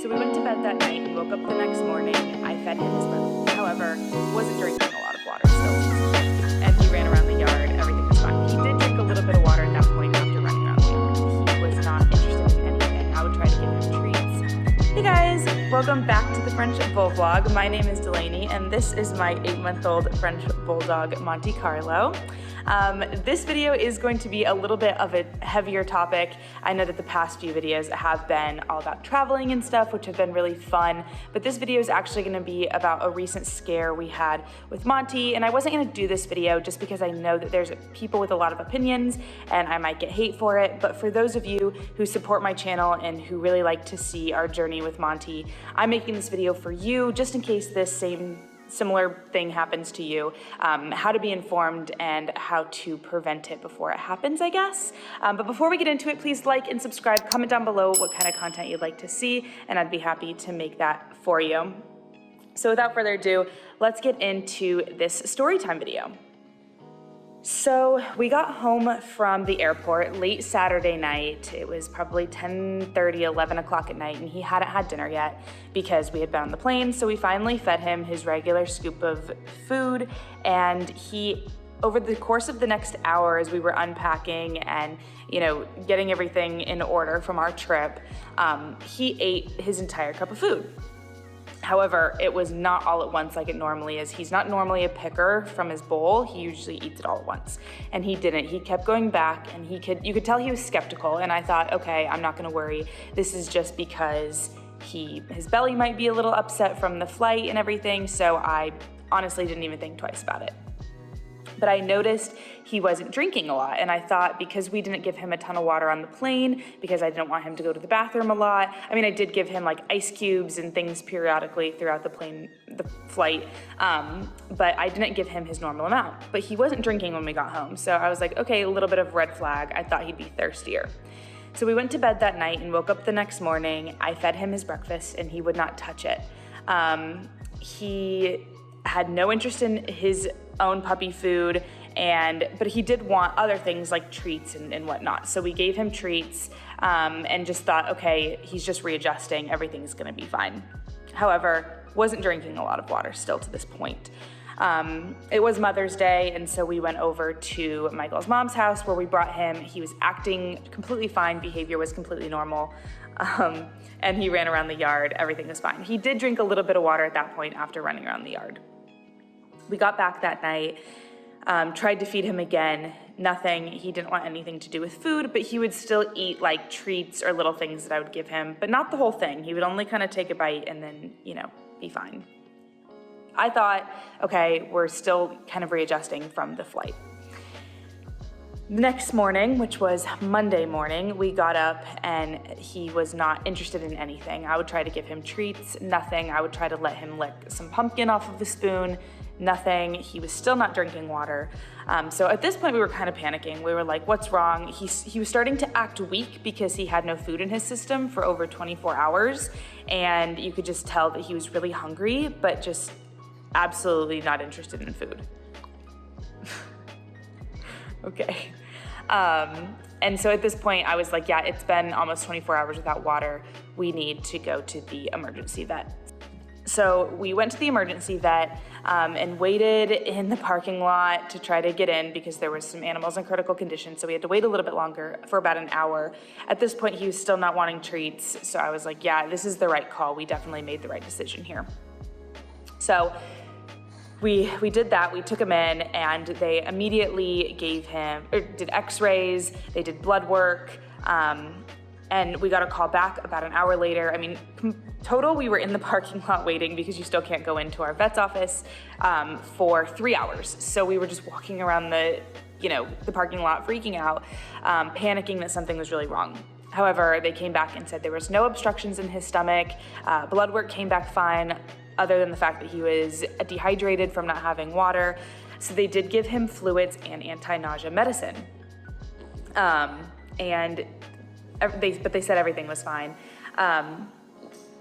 So we went to bed that night and woke up the next morning. I fed him his breakfast. However, wasn't drinking a lot of water still. And he ran around the yard. Everything was fine. He did drink a little bit of water at that point after running around the yard. He was not interested in anything. I would try to give him treats. Hey guys, welcome back to the French Bull Vlog. My name is Delaney and this is my 8-month-old French Bulldog, Monte Carlo. This video is going to be a little bit of a heavier topic. I know that the past few videos have been all about traveling and stuff, which have been really fun, but this video is actually going to be about a recent scare we had with Monty, and I wasn't going to do this video just because I know that there's people with a lot of opinions and I might get hate for it, but for those of you who support my channel and who really like to see our journey with Monty, I'm making this video for you just in case this similar thing happens to you, how to be informed and how to prevent it before it happens, I guess. But before we get into it, please like and subscribe, comment down below what kind of content you'd like to see, and I'd be happy to make that for you. So without further ado, let's get into this story time video. So we got home from the airport late Saturday night. It was probably 10:30, 11 o'clock at night, and he hadn't had dinner yet because we had been on the plane. So we finally fed him his regular scoop of food, and over the course of the next hour as we were unpacking and, getting everything in order from our trip, he ate his entire cup of food. However, it was not all at once like it normally is. He's not normally a picker from his bowl. He usually eats it all at once. And he didn't. He kept going back and you could tell he was skeptical. And I thought, okay, I'm not gonna worry. This is just because his belly might be a little upset from the flight and everything. So I honestly didn't even think twice about it. But I noticed he wasn't drinking a lot, and I thought because we didn't give him a ton of water on the plane, because I didn't want him to go to the bathroom a lot. I mean, I did give him like ice cubes and things periodically throughout the flight, but I didn't give him his normal amount. But he wasn't drinking when we got home, so I was like, okay, a little bit of red flag. I thought he'd be thirstier. So we went to bed that night and woke up the next morning. I fed him his breakfast, and he would not touch it. He had no interest in his own puppy food, but he did want other things like treats and whatnot. So we gave him treats and just thought, okay, he's just readjusting, everything's gonna be fine. However, wasn't drinking a lot of water still to this point. It was Mother's Day, and so we went over to Michael's mom's house where we brought him. He was acting completely fine, behavior was completely normal, and he ran around the yard, everything was fine. He did drink a little bit of water at that point after running around the yard. We got back that night, tried to feed him again, nothing. He didn't want anything to do with food, but he would still eat like treats or little things that I would give him, but not the whole thing. He would only kind of take a bite and then, be fine. I thought, okay, we're still kind of readjusting from the flight. The next morning, which was Monday morning, we got up and he was not interested in anything. I would try to give him treats, nothing. I would try to let him lick some pumpkin off of the spoon, nothing. He was still not drinking water. So at this point we were kind of panicking. We were like, what's wrong? He was starting to act weak because he had no food in his system for over 24 hours. And you could just tell that he was really hungry, but just absolutely not interested in food. Okay. And so at this point I was like, yeah, it's been almost 24 hours without water. We need to go to the emergency vet. So we went to the emergency vet and waited in the parking lot to try to get in because there were some animals in critical condition. So we had to wait a little bit longer for about an hour. At this point, he was still not wanting treats. So I was like, yeah, this is the right call. We definitely made the right decision here. So we did that. We took him in and they immediately did x-rays, they did blood work, and we got a call back about an hour later. I mean, total, we were in the parking lot waiting because you still can't go into our vet's office for 3 hours. So we were just walking around the parking lot, freaking out, panicking that something was really wrong. However, they came back and said there was no obstructions in his stomach. Blood work came back fine, other than the fact that he was dehydrated from not having water. So they did give him fluids and anti-nausea medicine. But they said everything was fine.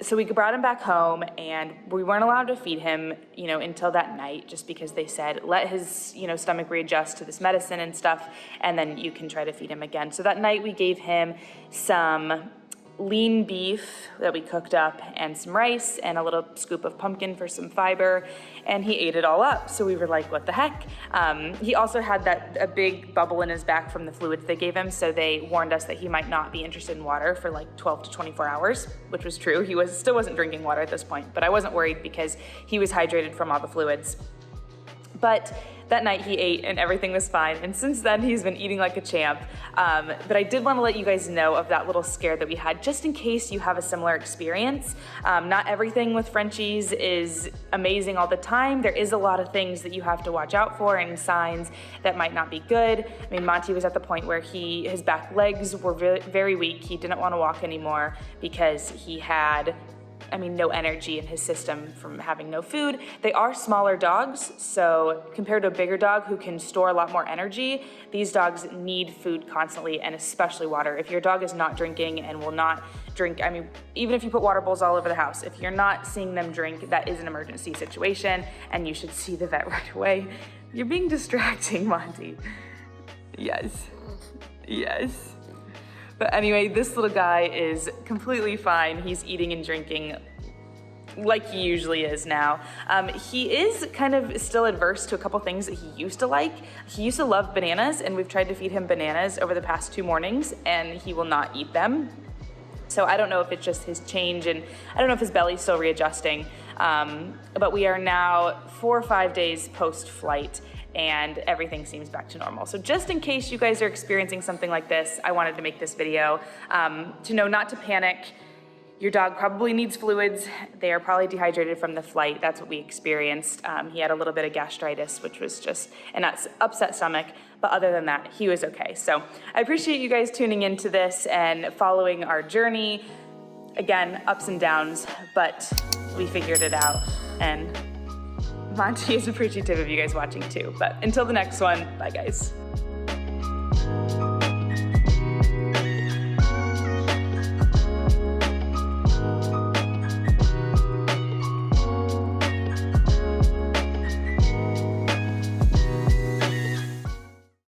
So we brought him back home and we weren't allowed to feed him, until that night, just because they said, let his, stomach readjust to this medicine and stuff, and then you can try to feed him again. So that night we gave him some lean beef that we cooked up and some rice and a little scoop of pumpkin for some fiber, and he ate it all up. So we were like, what the heck? He also had a big bubble in his back from the fluids they gave him, so they warned us that he might not be interested in water for like 12 to 24 hours, which was true. He still wasn't drinking water at this point, but I wasn't worried because he was hydrated from all the fluids. But that night he ate and everything was fine, and since then he's been eating like a champ. But I did want to let you guys know of that little scare that we had, just in case you have a similar experience. Not everything with Frenchies is amazing all the time. There is a lot of things that you have to watch out for and signs that might not be good. I mean, Monte was at the point where his back legs were very weak. He didn't want to walk anymore because he had no energy in his system from having no food. They are smaller dogs, so compared to a bigger dog who can store a lot more energy, these dogs need food constantly, and especially water. If your dog is not drinking and will not drink, even if you put water bowls all over the house, if you're not seeing them drink, that is an emergency situation, and you should see the vet right away. You're being distracting, Monte. Yes. But anyway, this little guy is completely fine. He's eating and drinking like he usually is now. He is kind of still adverse to a couple things that he used to like. He used to love bananas, and we've tried to feed him bananas over the past 2 mornings, and he will not eat them. So I don't know if it's just his change, and I don't know if his belly's still readjusting. But we are now 4 or 5 days post-flight, and everything seems back to normal. So just in case you guys are experiencing something like this, I wanted to make this video to know not to panic. Your dog probably needs fluids. They are probably dehydrated from the flight. That's what we experienced. He had a little bit of gastritis, which was just an upset stomach, but other than that, he was okay. So I appreciate you guys tuning into this and following our journey. Again, ups and downs, but we figured it out, and Monte is appreciative of you guys watching too. But until the next one, bye guys.